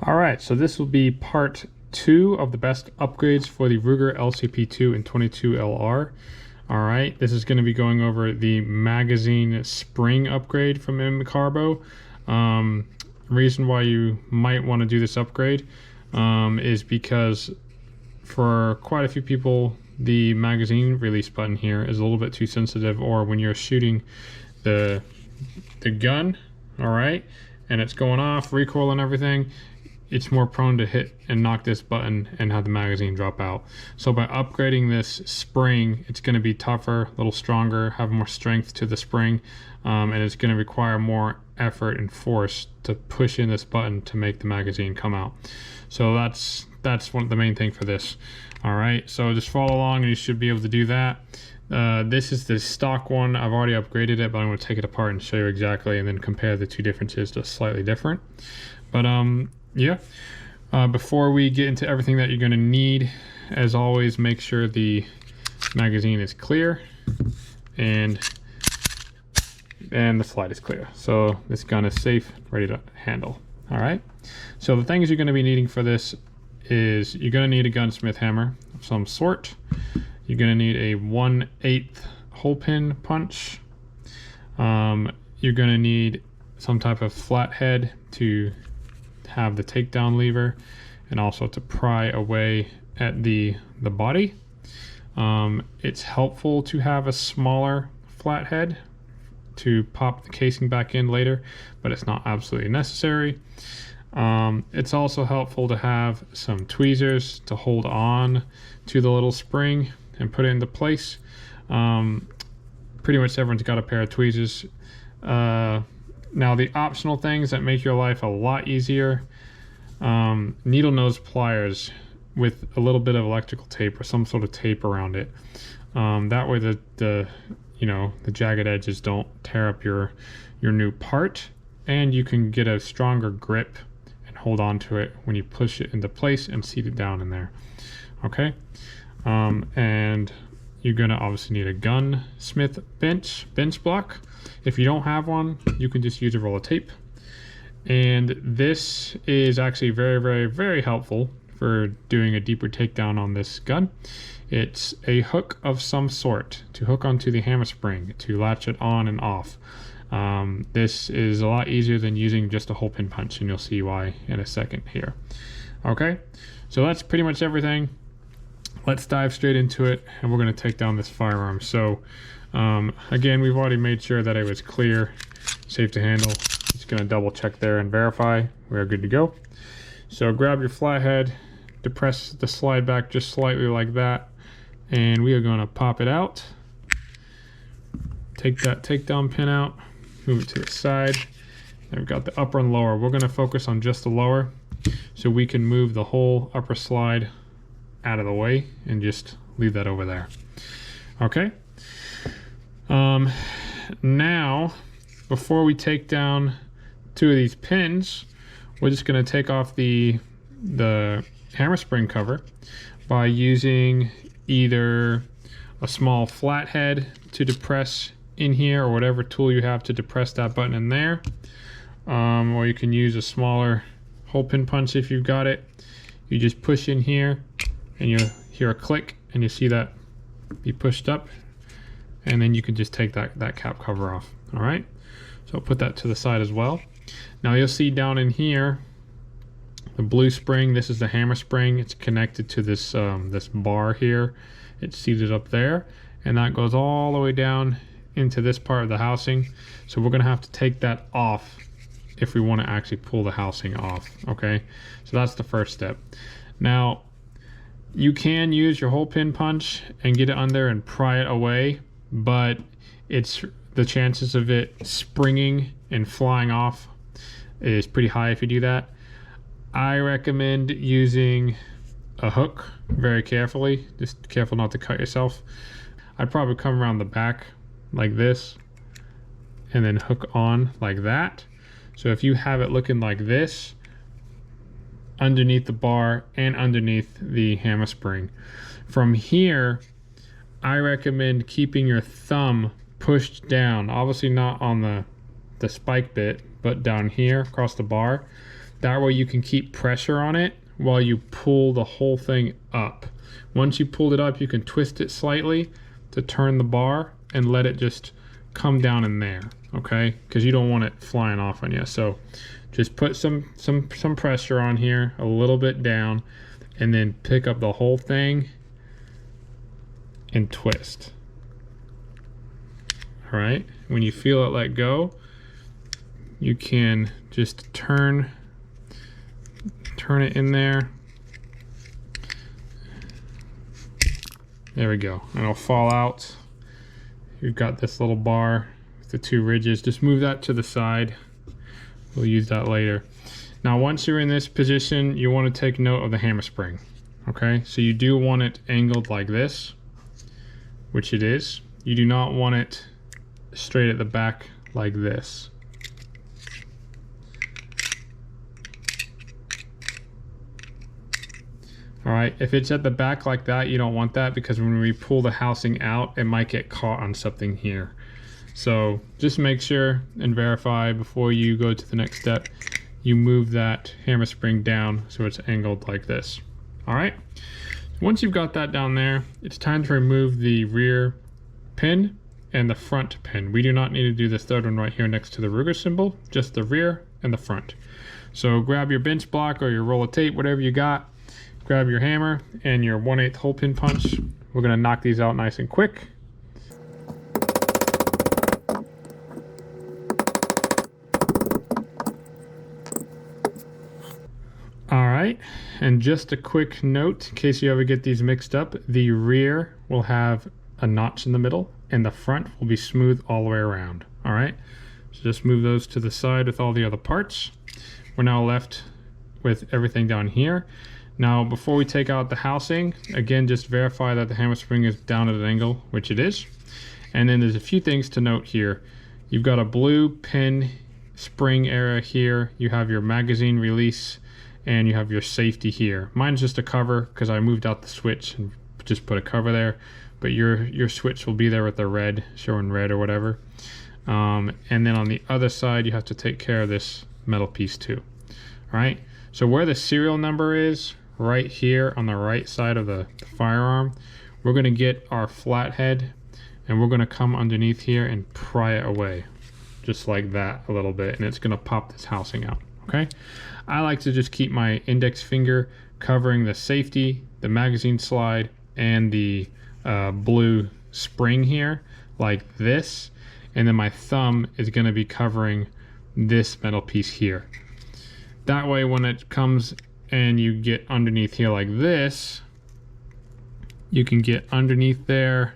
All right, so this will be part 2 of the best upgrades for the Ruger LCP II and 22LR. All right, this is going to be going over the magazine spring upgrade from Mcarbo. Reason why you might want to do this upgrade is because for quite a few people, the magazine release button here is a little bit too sensitive, or when you're shooting the gun, all right, and it's going off, recoil and everything, it's more prone to hit and knock this button and have the magazine drop out. So by upgrading this spring, it's going to be tougher, a little stronger, have more strength to the spring, and it's going to require more effort and force to push in this button to make the magazine come out. So that's one of the main thing for this. All right, so just follow along and you should be able to do that. This is the stock one. I've already upgraded it, but I'm going to take it apart and show you exactly, and then compare the two differences to slightly different. But yeah, before we get into everything that you're going to need, as always, make sure the magazine is clear and the slide is clear, so this gun is safe, ready to handle. All right, so the things you're going to be needing for this is you're going to need a gunsmith hammer of some sort. You're going to need a 1/8 hole pin punch. You're going to need some type of flathead to have the takedown lever, and also to pry away at the body. It's helpful to have a smaller flathead to pop the casing back in later, but it's not absolutely necessary. It's also helpful to have some tweezers to hold on to the little spring and put it into place. Pretty much everyone's got a pair of tweezers. Now the optional things that make your life a lot easier, needle nose pliers with a little bit of electrical tape or some sort of tape around it. That way the jagged edges don't tear up your new part, and you can get a stronger grip and hold on to it when you push it into place and seat it down in there. Okay, and you're gonna obviously need a gunsmith bench block. If you don't have one, you can just use a roll of tape. And this is actually very, very, very helpful for doing a deeper takedown on this gun. It's a hook of some sort to hook onto the hammer spring to latch it on and off. This is a lot easier than using just a hole pin punch, and you'll see why in a second here. Okay, so that's pretty much everything. Let's dive straight into it, and we're going to take down this firearm. So again, we've already made sure that it was clear, safe to handle. Just going to double check there and verify we're good to go. So grab your flathead, depress the slide back just slightly like that, and we are going to pop it out. Take that takedown pin out, move it to the side. And we've got the upper and lower. We're going to focus on just the lower so we can move the whole upper slide out of the way and just leave that over there. Okay, now before we take down two of these pins, we're just going to take off the hammer spring cover by using either a small flathead to depress in here, or whatever tool you have to depress that button in there, or you can use a smaller hole pin punch if you've got it. You just push in here and you hear a click and you see that be pushed up, and then you can just take that cap cover off. All right, so I'll put that to the side as well. Now you'll see down in here the blue spring. This is the hammer spring. It's connected to this this bar here. It's seated up there, and that goes all the way down into this part of the housing. So we're gonna have to take that off if we want to actually pull the housing off. Okay, so that's the first step. Now you can use your hole pin punch and get it under and pry it away, but it's the chances of it springing and flying off is pretty high if you do that. I recommend using a hook very carefully, just careful not to cut yourself. I'd probably come around the back like this and then hook on like that. So if you have it looking like this, underneath the bar and underneath the hammer spring. From here, I recommend keeping your thumb pushed down, obviously not on the spike bit, but down here across the bar, That way you can keep pressure on it while you pull the whole thing up. Once you pulled it up, you can twist it slightly to turn the bar and let it just come down in there, okay? Because you don't want it flying off on you. So just put some pressure on here, a little bit down, and then pick up the whole thing and twist. All right, when you feel it let go, you can just turn it in there. There we go, and it'll fall out. You've got this little bar with the two ridges. Just move that to the side. We'll use that later. Now, once you're in this position, you want to take note of the hammer spring. Okay, so you do want it angled like this, which it is. You do not want it straight at the back like this. All right, if it's at the back like that, you don't want that, because when we pull the housing out, it might get caught on something here. So just make sure and verify before you go to the next step, you move that hammer spring down so it's angled like this. All right, once you've got that down there, it's time to remove the rear pin and the front pin. We do not need to do this third one right here next to the Ruger symbol, just the rear and the front. So grab your bench block or your roll of tape, whatever you got, grab your hammer and your 1/8 hole pin punch. We're gonna knock these out nice and quick. All right, and just a quick note, in case you ever get these mixed up, the rear will have a notch in the middle and the front will be smooth all the way around. All right, so just move those to the side with all the other parts. We're now left with everything down here. Now, before we take out the housing, again, just verify that the hammer spring is down at an angle, which it is. And then there's a few things to note here. You've got a blue pin spring area here. You have your magazine release, and you have your safety here. Mine's just a cover because I moved out the switch and just put a cover there. But your switch will be there with the red, showing red or whatever. And then on the other side, you have to take care of this metal piece too. All right, so where the serial number is, right here on the right side of the firearm, we're gonna get our flathead and we're gonna come underneath here and pry it away, just like that a little bit, and it's gonna pop this housing out, okay? I like to just keep my index finger covering the safety, the magazine slide, and the blue spring here, like this, and then my thumb is gonna be covering this metal piece here. That way, when it comes and you get underneath here like this, you can get underneath there,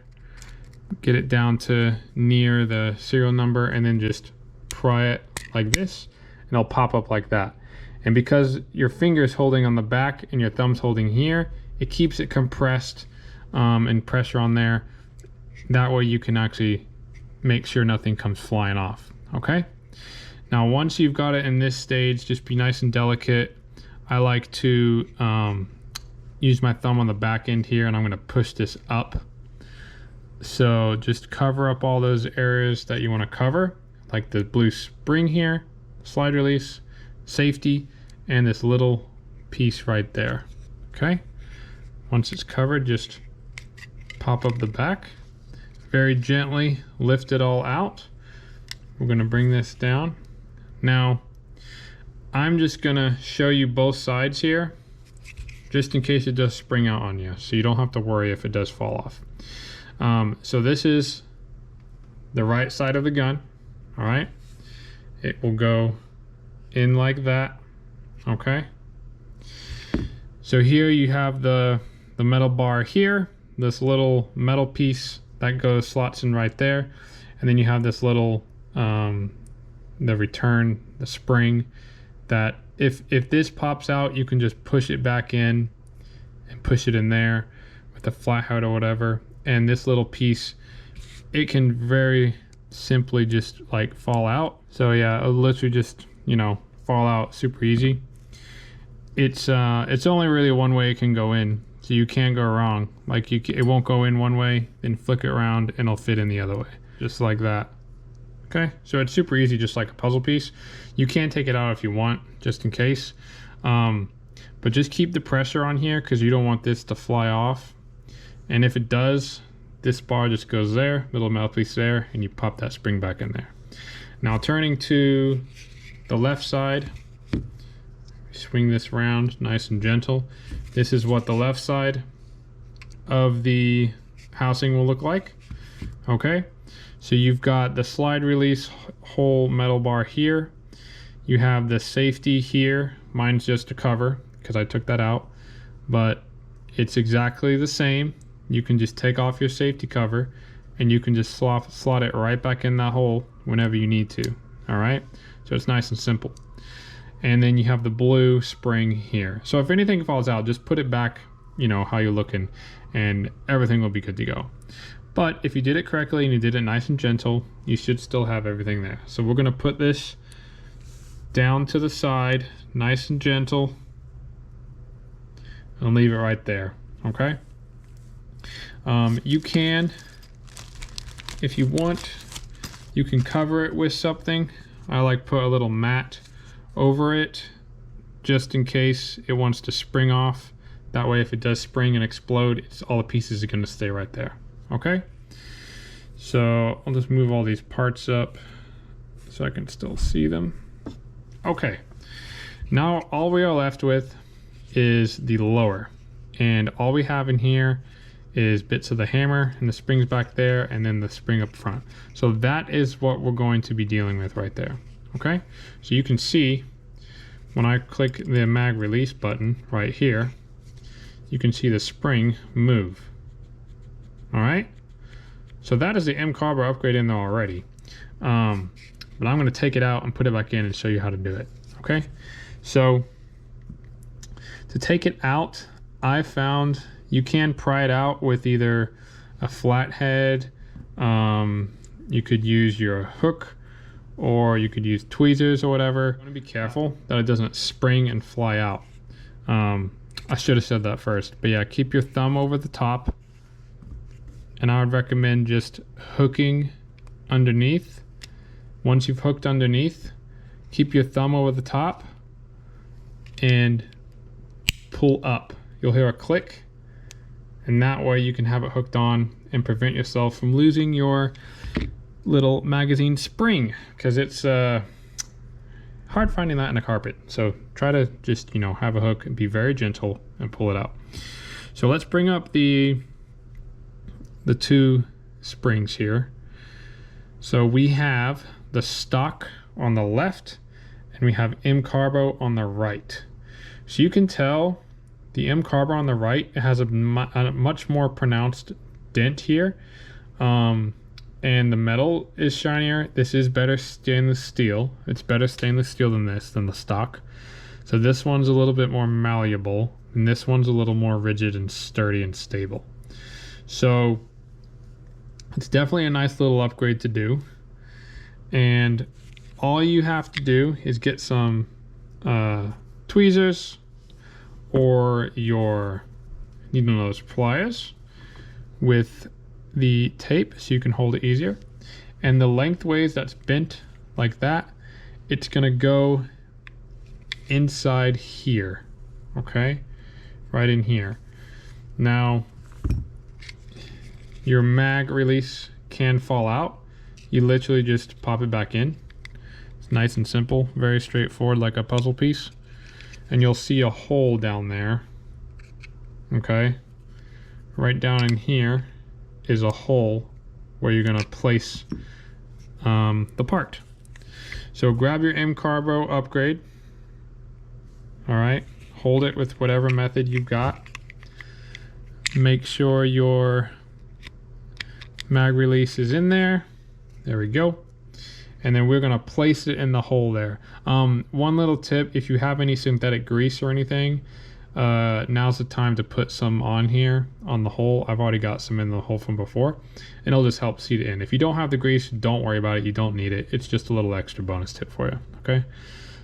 get it down to near the serial number, and then just pry it like this, and it'll pop up like that. And because your finger's holding on the back and your thumb's holding here, it keeps it compressed and pressure on there. That way you can actually make sure nothing comes flying off, okay? Now, once you've got it in this stage, just be nice and delicate. I like to use my thumb on the back end here, and I'm gonna push this up. So just cover up all those areas that you wanna cover, like the blue spring here, slide release, safety, and this little piece right there, okay? Once it's covered, just pop up the back, very gently lift it all out. We're gonna bring this down. Now, I'm just gonna show you both sides here, just in case it does spring out on you, so you don't have to worry if it does fall off. So this is the right side of the gun, all right? It will go in like that, okay? So here you have the metal bar here, this little metal piece that goes slots in right there, and then you have this little the return, the spring, that if this pops out, you can just push it back in and push it in there with the flathead or whatever. And this little piece, it can very simply just like fall out. So yeah, it'll literally just, you know, fall out super easy. It's only really one way it can go in, so you can't go wrong. Like it won't go in one way, then flick it around and it'll fit in the other way, just like that. Okay, so it's super easy, just like a puzzle piece. You can take it out if you want, just in case. But just keep the pressure on here because you don't want this to fly off. And if it does, this bar just goes there, little mouthpiece there, and you pop that spring back in there. Now turning to the left side, swing this around nice and gentle. This is what the left side of the housing will look like. Okay, so you've got the slide release whole metal bar here. You have the safety here. Mine's just a cover because I took that out, but it's exactly the same. You can just take off your safety cover and you can just slot it right back in that hole whenever you need to. All right, so it's nice and simple. And then you have the blue spring here. So if anything falls out, just put it back, you know, how you're looking, and everything will be good to go. But if you did it correctly and you did it nice and gentle, you should still have everything there. So we're gonna put this down to the side, nice and gentle, and leave it right there, okay? You can, if you want, you can cover it with something. I like put a little mat over it, just in case it wants to spring off. That way if it does spring and explode, all the pieces are gonna stay right there, okay? So I'll just move all these parts up so I can still see them. Okay, now all we are left with is the lower, and all we have in here is bits of the hammer and the springs back there, and then the spring up front. So that is what we're going to be dealing with right there. Okay, so you can see when I click the mag release button right here, you can see the spring move. All right, so that is the Mcarbo upgrade in there already. But I'm going to take it out and put it back in and show you how to do it. Okay, so to take it out, I found you can pry it out with either a flathead, you could use your hook, or you could use tweezers or whatever. You want to be careful that it doesn't spring and fly out. I should have said that first, but yeah, keep your thumb over the top, and I would recommend just hooking underneath. Once you've hooked underneath, keep your thumb over the top and pull up. You'll hear a click, and that way you can have it hooked on and prevent yourself from losing your little magazine spring, because it's hard finding that in a carpet. So try to just, you know, have a hook and be very gentle and pull it out. So let's bring up the two springs here. So we have the stock on the left and we have Mcarbo on the right. So you can tell the Mcarbo on the right, it has a much more pronounced dent here, and the metal is shinier. This is better stainless steel. It's better stainless steel than the stock. So this one's a little bit more malleable, and this one's a little more rigid and sturdy and stable. So it's definitely a nice little upgrade to do. And all you have to do is get some tweezers or your needle nose pliers with the tape so you can hold it easier. And the lengthways that's bent like that, it's gonna go inside here, okay? Right in here. Now, your mag release can fall out. You literally just pop it back in. It's nice and simple, very straightforward, like a puzzle piece. And you'll see a hole down there, okay? Right down in here is a hole where you're gonna place the part. So grab your Mcarbo upgrade, all right? Hold it with whatever method you've got. Make sure your mag release is in there. There we go. And then we're gonna place it in the hole there. One little tip, if you have any synthetic grease or anything, now's the time to put some on here on the hole. I've already got some in the hole from before, and it'll just help seat it in. If you don't have the grease, don't worry about it. You don't need it. It's just a little extra bonus tip for you, okay?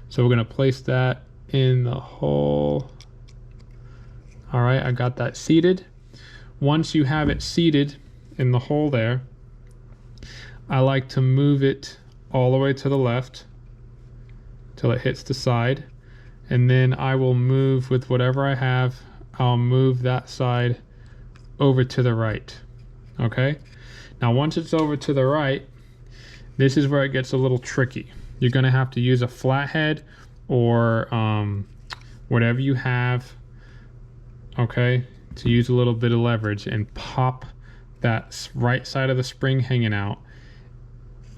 So we're gonna place that in the hole. All right, I got that seated. Once you have it seated in the hole there, I like to move it all the way to the left till it hits the side, and then I will move with whatever I have. I'll move that side over to the right. Okay, now once it's over to the right, this is where it gets a little tricky. You're gonna have to use a flathead or whatever you have, okay, to use a little bit of leverage and pop that right side of the spring hanging out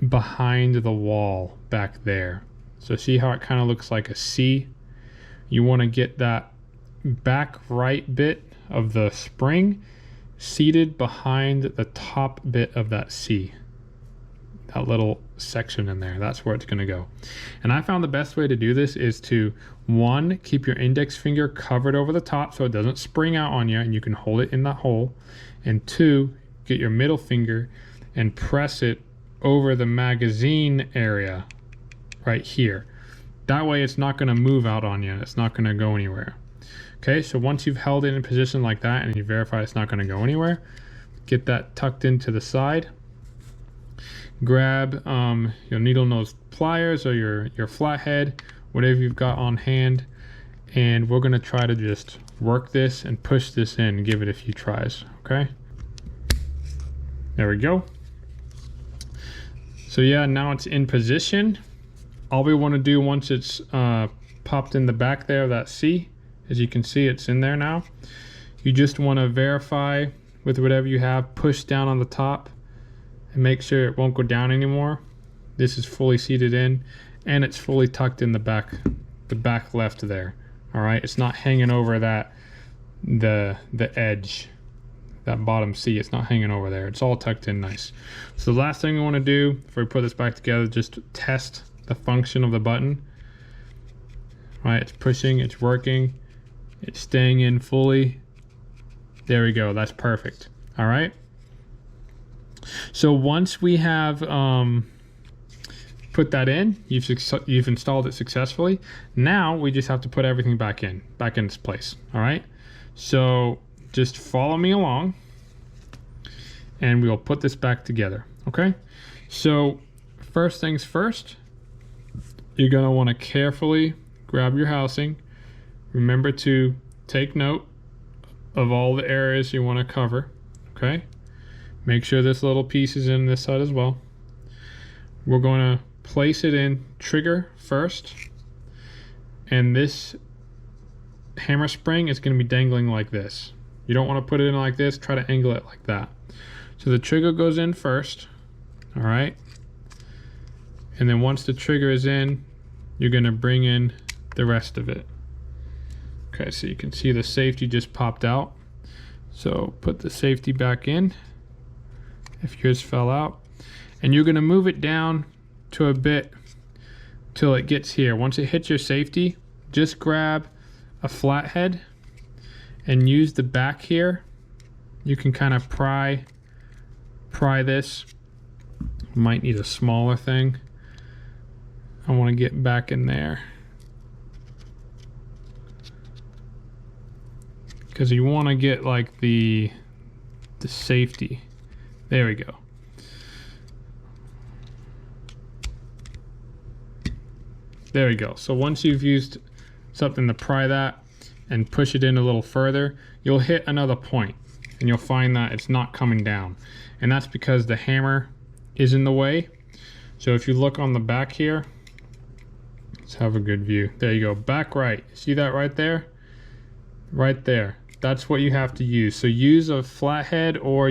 behind the wall back there. So see how it kind of looks like a C? You want to get that back right bit of the spring seated behind the top bit of that C. That little section in there, that's where it's going to go. And I found the best way to do this is to, one, keep your index finger covered over the top so it doesn't spring out on you and you can hold it in that hole, and two, get your middle finger and press it over the magazine area right here. That way it's not going to move out on you, it's not going to go anywhere. Okay, so once you've held it in position like that and you verify it's not going to go anywhere, get that tucked into the side. Grab your needle nose pliers or your flathead, whatever you've got on hand, and we're going to try to just work this and push this in and give it a few tries. Okay, there we go. So yeah, now it's in position. All we want to do once it's popped in the back there of that C, as you can see it's in there now, you just want to verify with whatever you have, push down on the top and make sure it won't go down anymore. This is fully seated in and it's fully tucked in the back left there. All right, it's not hanging over that the edge, that bottom C, it's not hanging over there. It's all tucked in nice. So the last thing we want to do before we put this back together, just test the function of the button. All right, it's pushing, it's working, it's staying in fully. There we go, that's perfect. All right, so once we have put that in, you've installed it successfully. Now we just have to put everything back in its place. All right, so just follow me along and we'll put this back together. Okay, so first things first, you're going to want to carefully grab your housing. Remember to take note of all the areas you want to cover. Okay, make sure this little piece is in this side as well. We're going to place it in trigger first, and this hammer spring is going to be dangling like this. You don't want to put it in like this, try to angle it like that. So the trigger goes in first. All right, and then once the trigger is in, you're going to bring in the rest of it. Okay, so you can see the safety just popped out. So put the safety back in if yours fell out, and you're going to move it down to a bit till it gets here. Once it hits your safety, just grab a flathead and use the back here. You can kind of pry this. Might need a smaller thing. I want to get back in there because you want to get like the safety. There we go. There we go. So once you've used something to pry that and push it in a little further, you'll hit another point and you'll find that it's not coming down, and that's because the hammer is in the way. So if you look on the back here, let's have a good view. There you go, back right. See that right there? Right there. That's what you have to use. So use a flathead or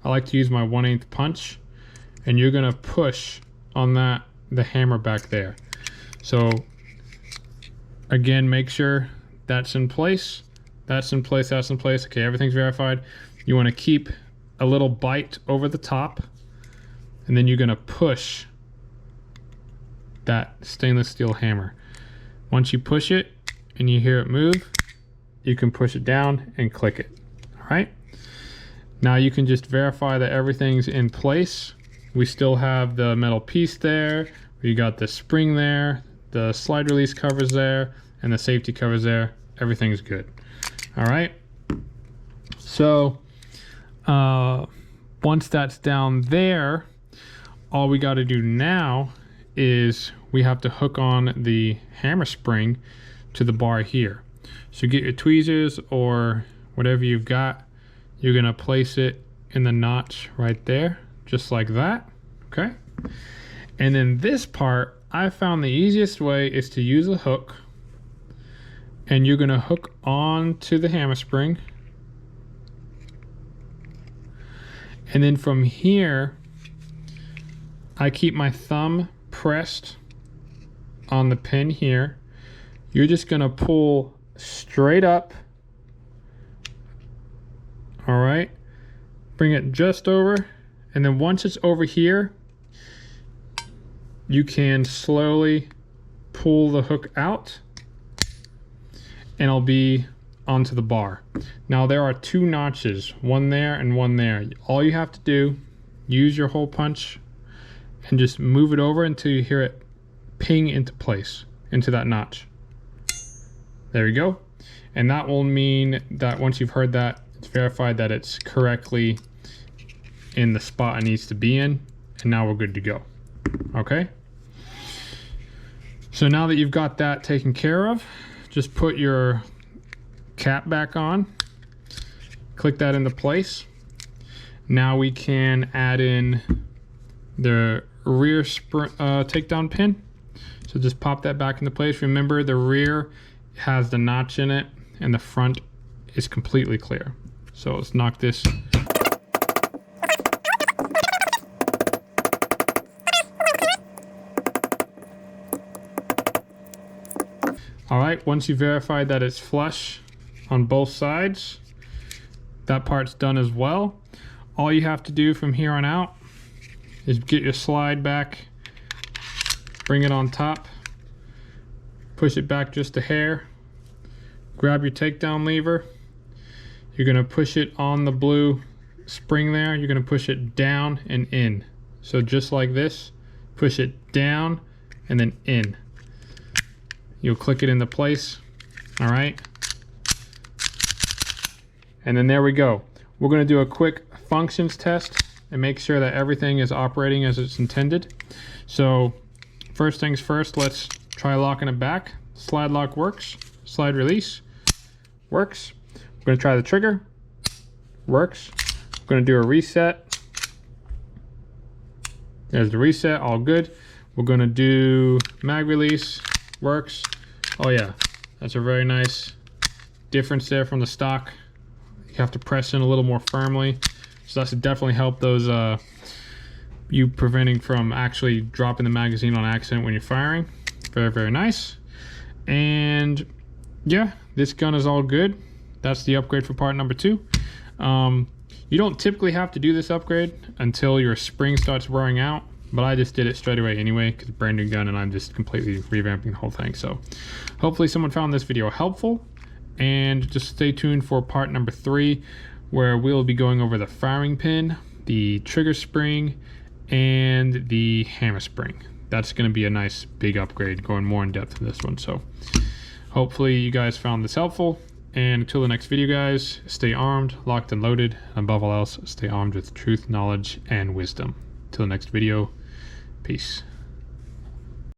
I like to use my 1/8 punch, and you're gonna push on the hammer back there. So again, make sure that's in place. That's in place, that's in place. Okay, everything's verified. You want to keep a little bite over the top, and then you're going to push that stainless steel hammer. Once you push it and you hear it move, you can push it down and click it. All right, now you can just verify that everything's in place. We still have the metal piece there, we got the spring there, the slide release covers there, and the safety covers there. Everything's good. All right, so once that's down there, all we got to do now is we have to hook on the hammer spring to the bar here. So get your tweezers or whatever you've got. You're gonna place it in the notch right there, just like that, okay? And then this part, I found the easiest way is to use a hook, and you're gonna hook on to the hammer spring. And then from here, I keep my thumb pressed on the pin here. You're just gonna pull straight up. All right, bring it just over, and then once it's over here, you can slowly pull the hook out and it'll be onto the bar. Now there are 2 notches, one there and one there. All you have to do, use your hole punch and just move it over until you hear it ping into place, into that notch. There you go. And that will mean that once you've heard that, it's verified that it's correctly in the spot it needs to be in, and now we're good to go. Okay? So now that you've got that taken care of, just put your cap back on, click that into place. Now we can add in the rear takedown pin. So just pop that back into place. Remember, the rear has the notch in it and the front is completely clear. So let's knock this. All right, once you verify that it's flush on both sides, that part's done as well. All you have to do from here on out is get your slide back, bring it on top, push it back just a hair, grab your takedown lever. You're gonna push it on the blue spring there. You're gonna push it down and in. So just like this, push it down and then in. You'll click it into place, all right? And then there we go. We're gonna do a quick functions test and make sure that everything is operating as it's intended. So first things first, let's try locking it back. Slide lock works, slide release works. We're gonna try the trigger, works. We're gonna do a reset. There's the reset, all good. We're gonna do mag release, works. Oh yeah, that's a very nice difference there from the stock. You have to press in a little more firmly. So that's definitely help those, you preventing from actually dropping the magazine on accident when you're firing. Very, very nice. And yeah, this gun is all good. That's the upgrade for part number 2. You don't typically have to do this upgrade until your spring starts wearing out, but I just did it straight away anyway because brand new gun and I'm just completely revamping the whole thing. So hopefully someone found this video helpful, and just stay tuned for part number 3 where we'll be going over the firing pin, the trigger spring, and the hammer spring. That's going to be a nice big upgrade, going more in depth in this one. So hopefully you guys found this helpful. And until the next video, guys, stay armed, locked and loaded. Above all else, stay armed with truth, knowledge, and wisdom. Till the next video, peace.